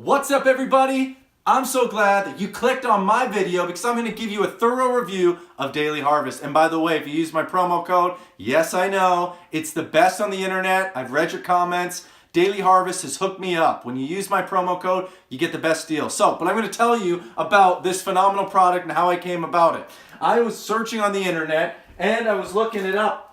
What's up, everybody? I'm so glad that you clicked on my video because I'm going to give you a thorough review of Daily Harvest. And by the way, if you use my promo code, yes, I know, it's the best on the internet. I've read your comments. Daily Harvest has hooked me up. When you use my promo code, you get the best deal. But I'm going to tell you about this phenomenal product and how I came about it. I was searching on the internet and I was looking it up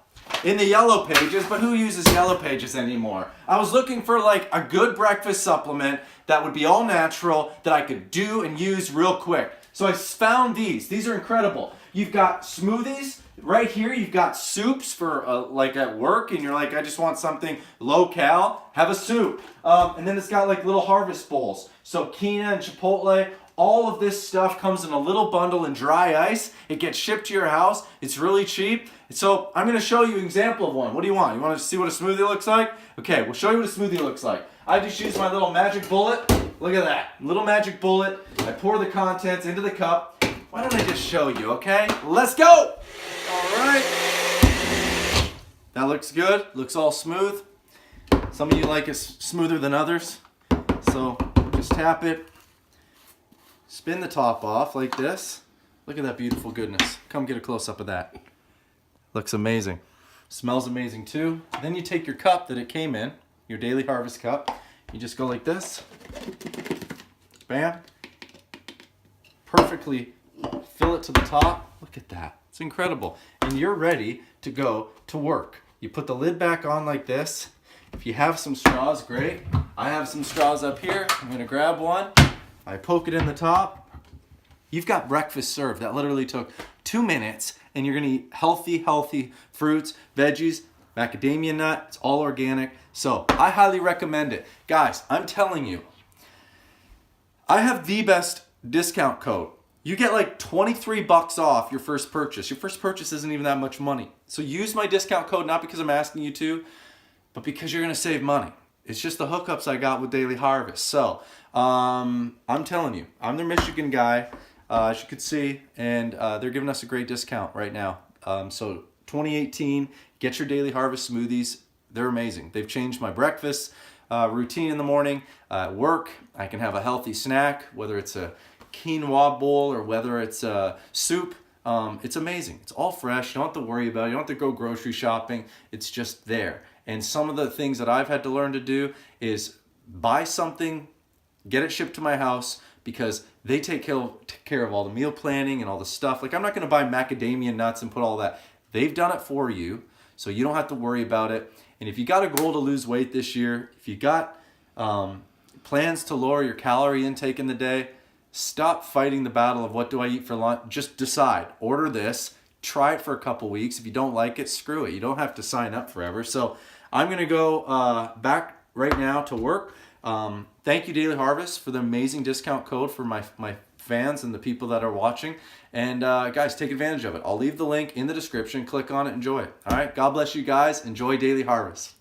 in the yellow pages, but who uses yellow pages anymore? I was looking for like a good breakfast supplement that would be all natural that I could do and use real quick. So I found these. These are incredible. You've got smoothies right here. You've got soups for like at work and you're like, I just want something low cal. Have a soup. And then it's got like little harvest bowls. So quinoa and chipotle. All of this stuff comes in a little bundle in dry ice. It gets shipped to your house. It's really cheap. So I'm going to show you an example of one. What do you want? You want to see what a smoothie looks like? Okay, we'll show you what a smoothie looks like. I just use my little magic bullet. Look at that. Little magic bullet. I pour the contents into the cup. Why don't I just show you, okay? Let's go! All right. That looks good. Looks all smooth. Some of you like it smoother than others. So just tap it. Spin the top off like this. Look at that beautiful goodness. Come get a close-up of that. Looks amazing. Smells amazing too. Then you take your cup that it came in, your Daily Harvest cup. You just go like this. Bam. Perfectly fill it to the top. Look at that. It's incredible. And you're ready to go to work. You put the lid back on like this. If you have some straws, great. I have some straws up here. I'm going to grab one. I poke it in the top. You've got breakfast served. That literally took 2 minutes, and you're gonna eat healthy fruits, veggies, macadamia nut. It's all organic. So I highly recommend it. Guys, I'm telling you, I have the best discount code. You get like 23 bucks off your first purchase. Your first purchase isn't even that much money. So use my discount code, not because I'm asking you to, but because you're gonna save money. It's just the hookups I got with Daily Harvest. So I'm telling you, I'm their Michigan guy, as you can see, and they're giving us a great discount right now. So 2018, get your Daily Harvest smoothies. They're amazing. They've changed my breakfast routine in the morning. At work, I can have a healthy snack, whether it's a quinoa bowl or whether it's a soup. It's amazing. It's all fresh. You don't have to worry about it. You don't have to go grocery shopping. It's just there. And some of the things that I've had to learn to do is buy something, get it shipped to my house, because they take care of all the meal planning and all the stuff. Like, I'm not going to buy macadamia nuts and put all that. They've done it for you, so you don't have to worry about it. And if you got a goal to lose weight this year, if you got plans to lower your calorie intake in the day, stop fighting the battle of what do I eat for lunch. Just decide. Order this. Try it for a couple weeks. If you don't like it, screw it. You don't have to sign up forever. So I'm going to go back right now to work. Thank you, Daily Harvest, for the amazing discount code for my fans and the people that are watching. And guys, take advantage of it. I'll leave the link in the description. Click on it. Enjoy it. All right. God bless you guys. Enjoy Daily Harvest.